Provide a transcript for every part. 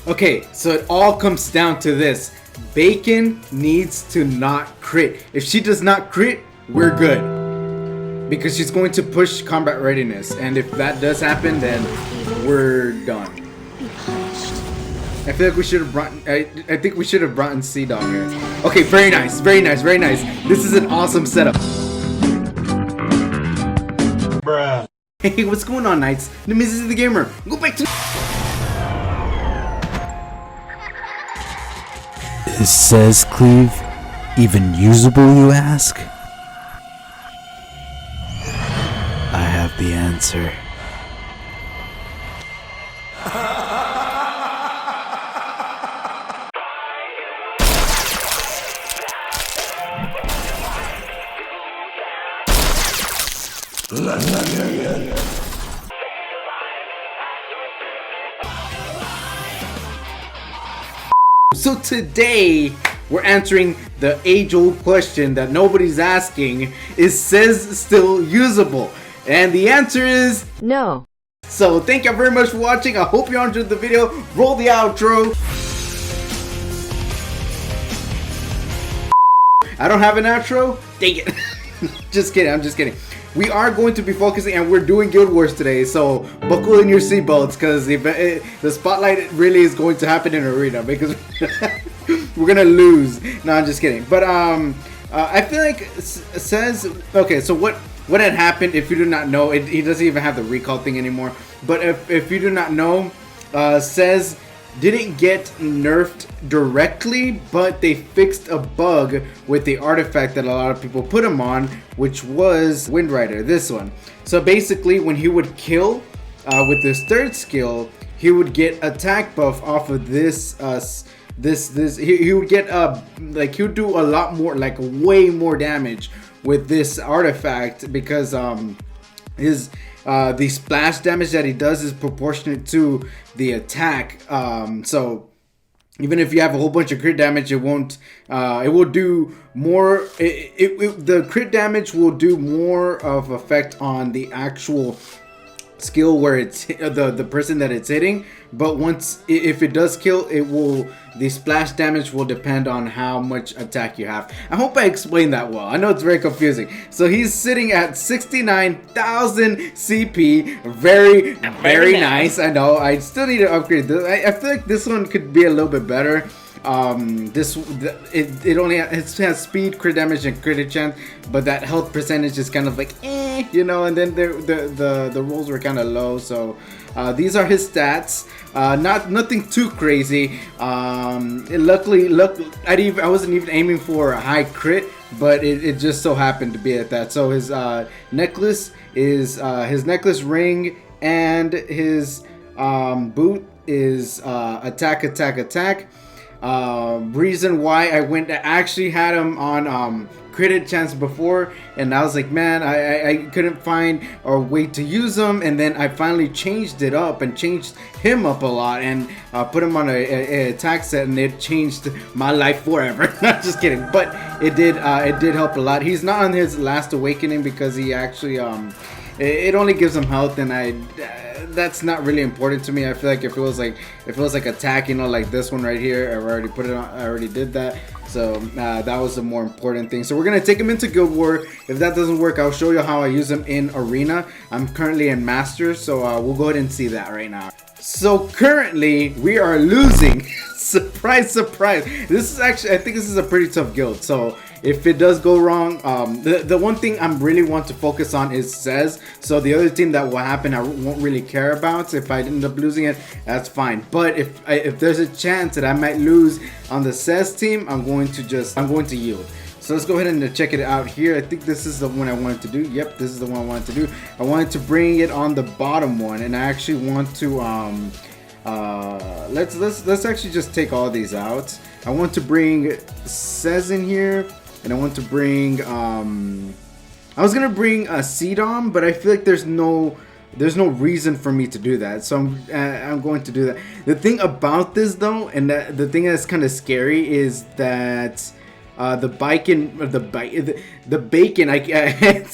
Okay, so it all comes down to this. Bacon needs to not crit. If she does not crit, we're good. Because she's going to push combat readiness. And if that does happen, then we're done. I feel like we should have brought. I think we should have brought in C-Dog here. Okay, very nice, very nice, very nice. This is an awesome setup. Bruh. Hey, what's going on, Knights? This is the gamer. Go back to. Is Sez Cleave even usable, you ask? I have the answer. So today we're answering the age-old question that nobody's asking: is Sez still usable? And the answer is no. So thank you very much for watching. I hope you enjoyed the video. Roll the outro. I don't have an outro? Dang it. Just kidding, I'm just kidding. We are going to be focusing, and we're doing Guild Wars today, so buckle in your seatbelts, because the spotlight really is going to happen in Arena, because we're gonna lose. No, I'm just kidding. But I feel like Sez. Okay, so what had happened? If you do not know, he doesn't even have the recall thing anymore. But if you do not know, Sez didn't get nerfed directly, but they fixed a bug with the artifact that a lot of people put him on, which was Wind Rider, this one. So basically, when he would kill with his third skill, he would get attack buff off of this. He would get like, he would do a lot more, like way more damage with this artifact, because the splash damage that he does is proportionate to the attack. So even if you have a whole bunch of crit damage, it won't. It will do more. The crit damage will do more of effect on the actual skill where it's the person that it's hitting. But once, if it does kill, it will. The splash damage will depend on how much attack you have. I hope I explained that well. I know it's very confusing. So he's sitting at 69,000 CP. Very, very nice. I know. I still need to upgrade this. I feel like this one could be a little bit better. It only has speed, crit damage, and crit chance, but that health percentage is kind of like you know. And then the rolls were kind of low. So these are his stats. Nothing too crazy. Luckily, I wasn't even aiming for a high crit, but it just so happened to be at that. So his necklace is his necklace ring, and his boot is attack. Reason why I actually had him on crit chance before, and I was like, man, I couldn't find a way to use him, and then I finally changed it up and changed him up a lot, and put him on a attack set, and it changed my life forever. Not just kidding, but it did help a lot. He's not on his last awakening because he actually it only gives him health, and that's not really important to me. I feel like if it was like attack, you know, like this one right here, I already put it on. I already did that. So that was the more important thing. So we're gonna take him into Guild War. If that doesn't work, I'll show you how I use him in Arena. I'm currently in Master, so we'll go ahead and see that right now. So currently we are losing. Surprise, surprise. This is actually, I think this is a pretty tough guild. So if it does go wrong, the one thing I really want to focus on is Sez. So the other team that will happen, I won't really care about. If I end up losing it, that's fine. But if there's a chance that I might lose on the Sez team, I'm going to yield. So let's go ahead and check it out here. I think this is the one I wanted to do. Yep, this is the one I wanted to do. I wanted to bring it on the bottom one, and I actually want to let's actually just take all these out. I want to bring Sez in here, and I want to bring I was gonna bring a CDOM, but I feel like there's no reason for me to do that, so I'm going to do that. The thing about this though, and the thing that's kind of scary, is that the bacon, the bacon.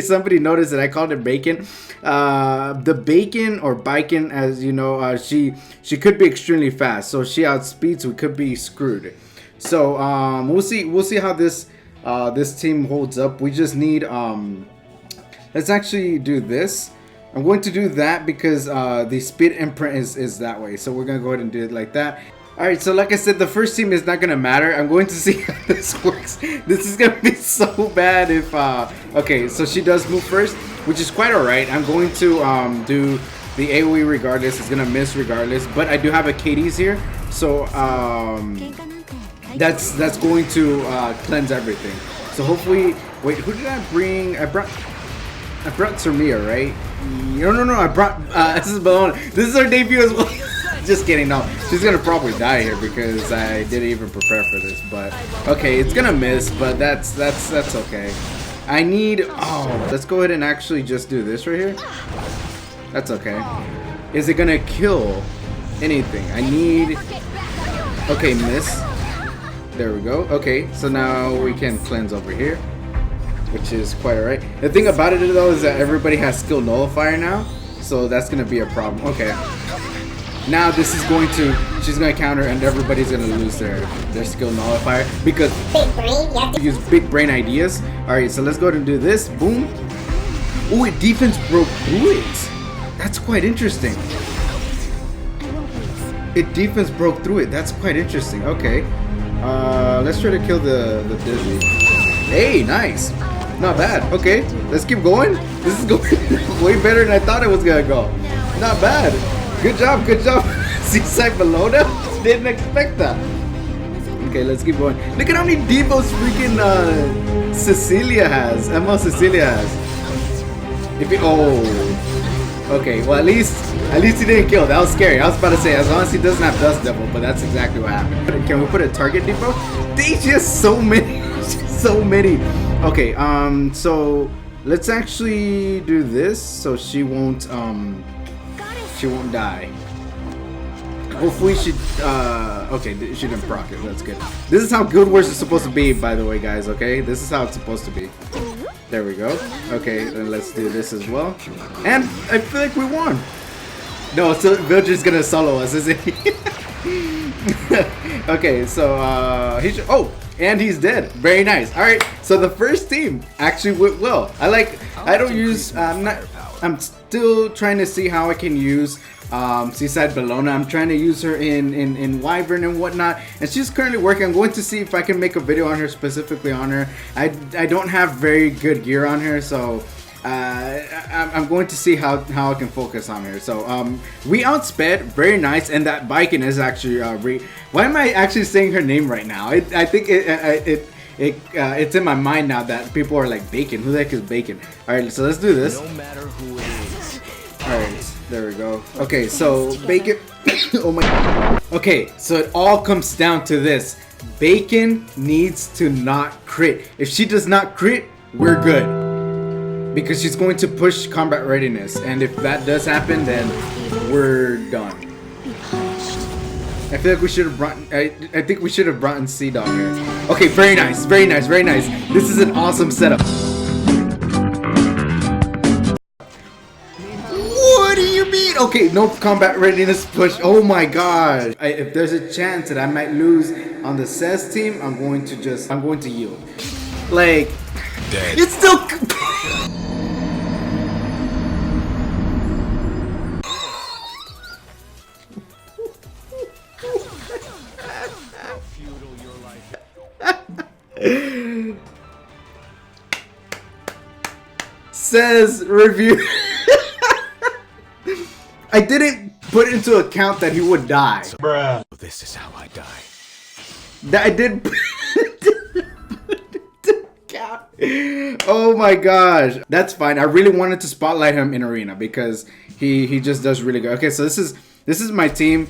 Somebody noticed that I called it bacon. The bacon or bacon, as you know, she could be extremely fast, so she outspeeds. We could be screwed. So we'll see how this team holds up. We just need let's actually do this. I'm going to do that because the speed imprint is that way. So we're gonna go ahead and do it like that. Alright, so like I said, the first team is not gonna matter. I'm going to see how this works. This is gonna be so bad if okay, so she does move first, which is quite alright. I'm going to do the AoE regardless. It's gonna miss regardless, but I do have a KD's here, so that's going to cleanse everything. So hopefully, wait, who did I bring? I brought Sarmia, right? No, I brought this is Bologna. This is her debut as well. Just kidding, no. She's gonna probably die here because I didn't even prepare for this. But okay, it's gonna miss, but that's okay. I need let's go ahead and actually just do this right here. That's okay. Is it gonna kill anything? I need okay, miss. There we go. Okay, so now we can cleanse over here, which is quite alright. The thing about it though is that everybody has skill nullifier now, so that's gonna be a problem. Okay. Now this is going to, she's gonna counter and everybody's gonna lose their skill nullifier because big brain, you have to use big brain ideas. Alright, so let's go ahead and do this. Boom. Oh, it defense broke through it. That's quite interesting. It defense broke through it. That's quite interesting. Okay. Let's try to kill the Dizzy. Hey, nice. Not bad. Okay, let's keep going. This is going way better than I thought it was gonna go. Not bad. Good job, good job. Seaside Bologna? Didn't expect that. Okay, let's keep going. Look at how many Devos freaking Cecilia has. ML Cecilia has. If he, okay, well at least he didn't kill. That was scary. I was about to say, as long as he doesn't have Dust Devil, but that's exactly what happened. Can we put a target debuff? They just so many. So many. Okay, so let's actually do this so she won't die. Hopefully she okay, she didn't proc it. That's good. This is how Guild Wars is supposed to be, by the way, guys. Okay, this is how it's supposed to be. There we go. Okay, then let's do this as well. And I feel like we won. No, so Villager's gonna solo us, isn't he? Okay, so he should, and he's dead. Very nice. All right, so the first team actually went well. I don't use I'm still trying to see how I can use Seaside Bologna. I'm trying to use her in Wyvern and whatnot, and she's currently working. I'm going to see if I can make a video on her, specifically on her. I don't have very good gear on her, so I'm going to see how I can focus on her. So we outsped, very nice, and that Baiken is actually why am I actually saying her name right now? I think it's in my mind now that people are like, Bacon, who the heck is Bacon? Alright, so let's do this. No matter who it is. Alright, there we go. Okay, so Bacon oh my. Okay, so it all comes down to this. Bacon needs to not crit. If she does not crit, we're good, because she's going to push combat readiness, and if that does happen, then we're done. I feel like we should have brought. I think we should have brought in Sea Dog here. Okay, very nice, very nice, very nice. This is an awesome setup. What do you mean? Okay, no combat readiness push. Oh my gosh. If there's a chance that I might lose on the Sez team, I'm going to yield. Like, dead. It's still. Sez review. I didn't put into account that he would die. Bruh. This is how I die. That I did. Oh my gosh, that's fine. I really wanted to spotlight him in arena because he just does really good. Okay, so this is my team.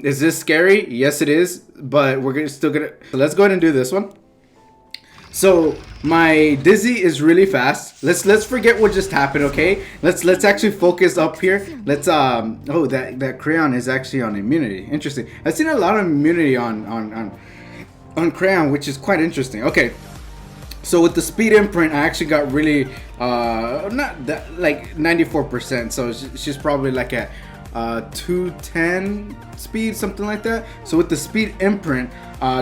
Is this scary? Yes, it is. But we're still gonna. So let's go ahead and do this one. So my Dizzy is really fast. Let's forget what just happened, okay? Let's actually focus up here. Let's oh, that Crayon is actually on immunity. Interesting. I've seen a lot of immunity on on Crayon, which is quite interesting. Okay, so with the speed imprint, I actually got really not that, like 94%. So she's probably like at 210 speed, something like that. So with the speed imprint,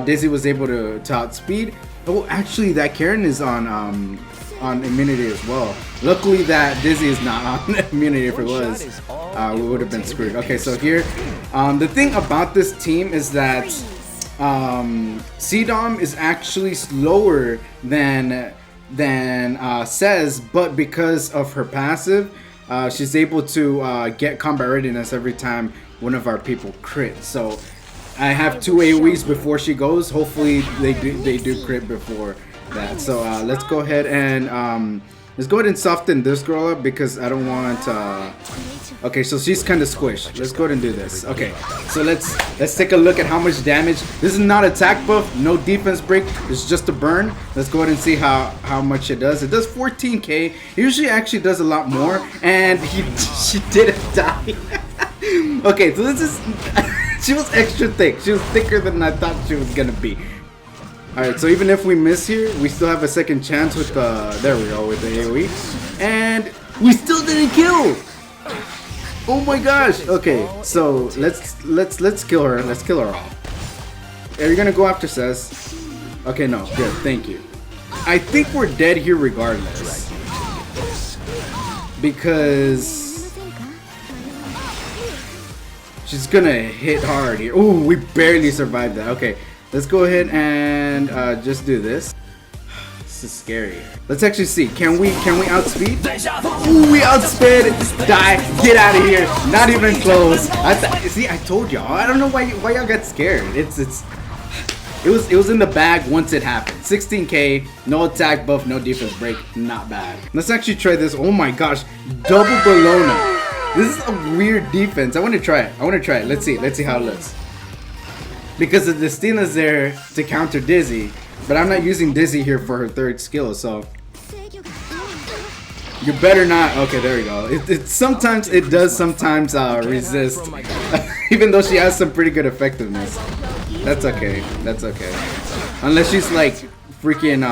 Dizzy was able to outspeed. Oh, actually, that Karen is on immunity as well. Luckily that Dizzy is not on immunity. If it was, we would have been screwed. Okay, so here, the thing about this team is that CDOM is actually slower than Sez, but because of her passive, she's able to get combat readiness every time one of our people crit. So I have 2 AoEs before she goes. Hopefully they do crit before that. So let's go ahead and soften this girl up because I don't want okay, so she's kind of squished. Let's go ahead and do this. Okay, so let's take a look at how much damage. This is not attack buff, no defense break, it's just a burn. Let's go ahead and see how much it does. It does 14k. Usually actually does a lot more, and she didn't die. Okay, so this is she was extra thick. She was thicker than I thought she was gonna be. Alright, so even if we miss here, we still have a second chance with the, there we go, with the AoE. And we still didn't kill! Oh my gosh! Okay, so let's kill her. Let's kill her off. Are you gonna go after Sez? Okay, no, good, thank you. I think we're dead here regardless. Because she's gonna hit hard here. Ooh, we barely survived that. Okay. Let's go ahead and just do this. This is scary. Let's actually see. Can we outspeed? Ooh, we outsped. Die. Get out of here. Not even close. See, I told y'all. I don't know why y'all got scared. It was in the bag once it happened. 16k, no attack buff, no defense break. Not bad. Let's actually try this. Oh my gosh, double Bologna. This is a weird defense. I want to try it. Let's see how it looks. Because the Destina's there to counter Dizzy, but I'm not using Dizzy here for her third skill, so you better not. Okay, there we go. It sometimes it does resist, even though she has some pretty good effectiveness. That's okay. That's okay. Unless she's like freaking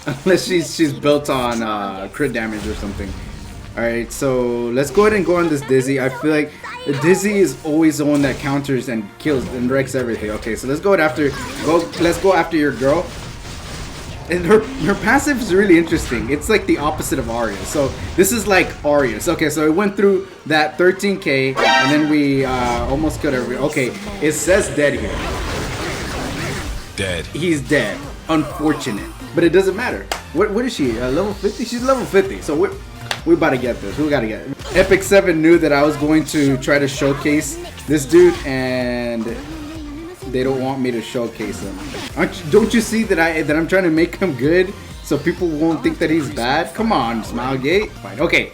unless she's built on crit damage or something. Alright, so let's go ahead and go on this Dizzy. I feel like Dizzy is always the one that counters and kills and wrecks everything. Okay, so let's go after your girl. And her passive is really interesting. It's like the opposite of Arya. So this is like Arya's. Okay, so it went through that 13k and then we almost killed every. Okay, it says dead here. Dead. He's dead. Unfortunate. But it doesn't matter. What is she? Level 50? She's level 50. So we're about to get this. We gotta get it. Epic 7 knew that I was going to try to showcase this dude, and they don't want me to showcase him. Don't you see that I'm trying to make him good so people won't think that he's bad? Come on, Smilegate. Fine. Okay,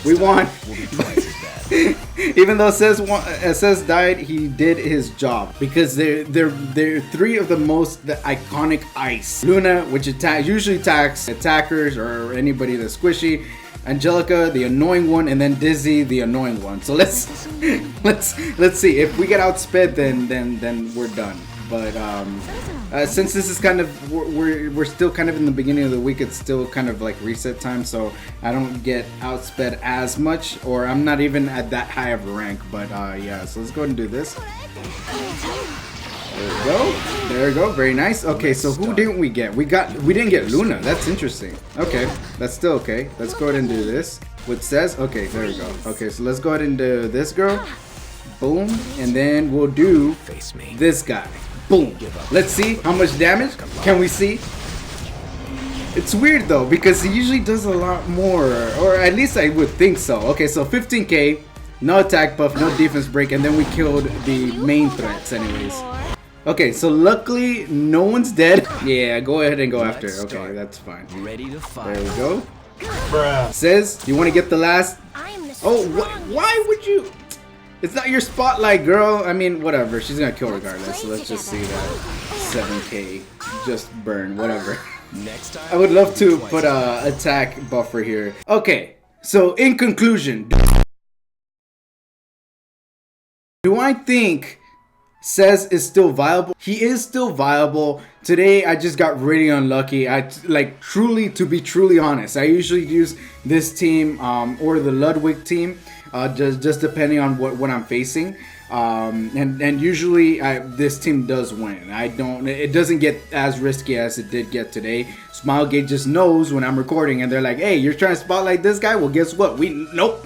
we won. Even though Sez died, he did his job because they're 3 of the most iconic ice. Luna, which usually attacks attackers or anybody that's squishy. Angelica, the annoying one, and then Dizzy, the annoying one. So let's see. If we get outsped, then we're done. But since this is kind of we're still kind of in the beginning of the week, it's still kind of like reset time, so I don't get outsped as much, or I'm not even at that high of a rank. But yeah, so let's go ahead and do this. There we go. There we go. Very nice. Okay, so who didn't we get? We didn't get Luna. That's interesting. Okay, that's still okay. Let's go ahead and do this with Sez. Okay, there we go. Okay, so let's go ahead and do this girl. Boom, and then we'll do this guy. Boom. Let's see how much damage. Can we see? It's weird though because he usually does a lot more, or at least I would think so. Okay, so 15k, no attack buff, no defense break, and then we killed the main threats anyways. Okay, so luckily no one's dead. Yeah, go ahead and go after. Okay, that's fine. Ready to fight. There we go. Sez, you want to get the last? Oh, why would you? It's not your spotlight, girl. I mean, whatever. She's gonna kill regardless. So let's just see that 7k just burn. Whatever. I would love to put a attack buffer here. Okay, so in conclusion, do I think Sez is still viable. He is still viable. Today I just got really unlucky. To be truly honest, I usually use this team or the Ludwig team, just depending on what I'm facing. And usually this team does win. It doesn't get as risky as it did get today. Smilegate just knows when I'm recording, and they're like, "Hey, you're trying to spotlight this guy? Well, guess what? Nope."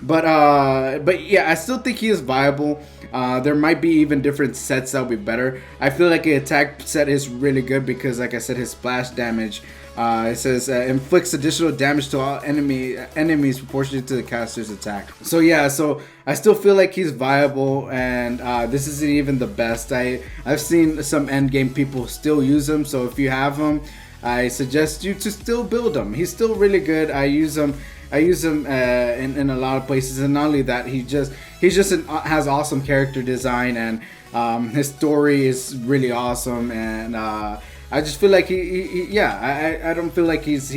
but yeah, I still think he is viable. There might be even different sets that would be better. I feel like an attack set is really good because, like I said, his splash damage. It says inflicts additional damage to all enemies proportionate to the caster's attack. So yeah, so I still feel like he's viable, and this isn't even the best. I've seen some endgame people still use him. So if you have him, I suggest you to still build him. He's still really good. I use him in a lot of places, and not only that, has awesome character design, and his story is really awesome, and I just feel like I don't feel like he's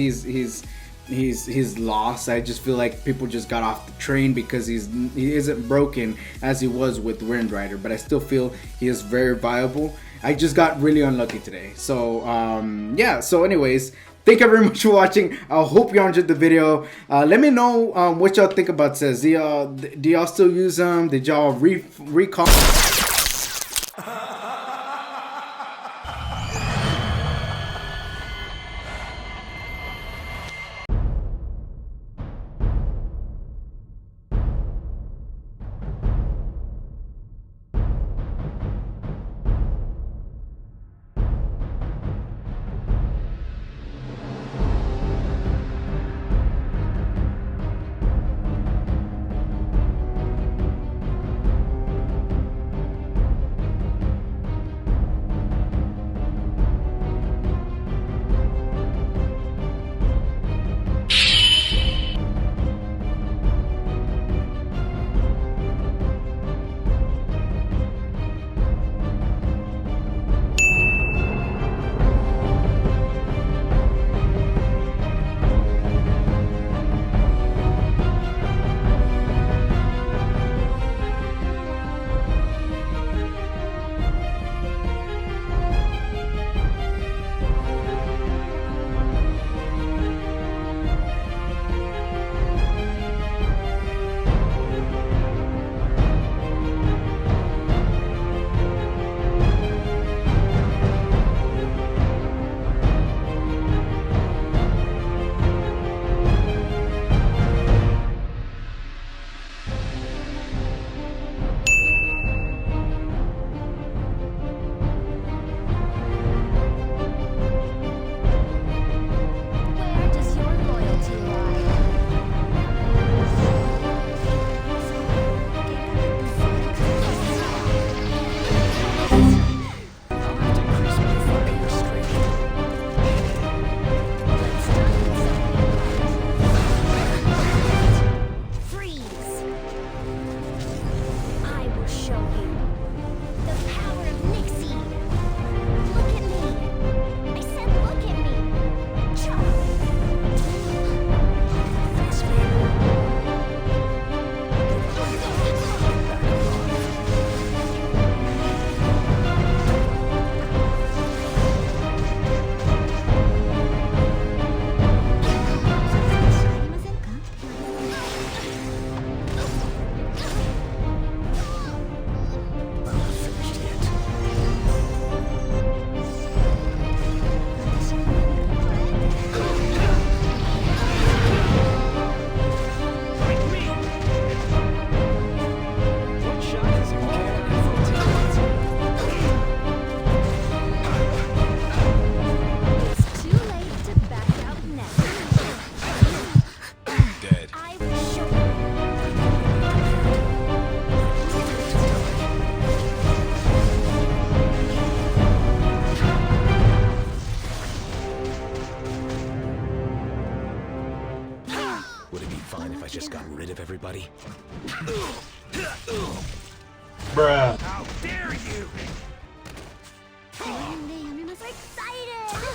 lost. I just feel like people just got off the train because he isn't broken as he was with Wind Rider, but I still feel he is very viable. I just got really unlucky today. So yeah, so anyways, thank you very much for watching. I hope you enjoyed the video. Let me know what y'all think about Sez. Do y'all still use him? Did y'all recall? everybody. Bruh. How dare you! I'm excited!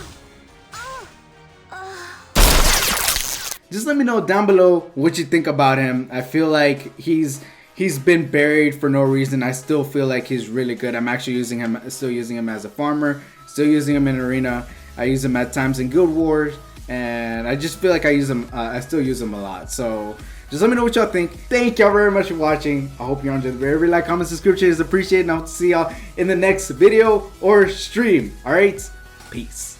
Just let me know down below what you think about him. I feel like he's he's been buried for no reason. I still feel like he's really good. I'm actually still using him as a farmer, still using him in arena. I use him at times in Guild Wars, and I just feel like I still use him a lot. So just let me know what y'all think. Thank y'all very much for watching. I hope y'all enjoyed the video. Every like, comment, subscription is appreciated, and I'll see y'all in the next video or stream. All right, peace.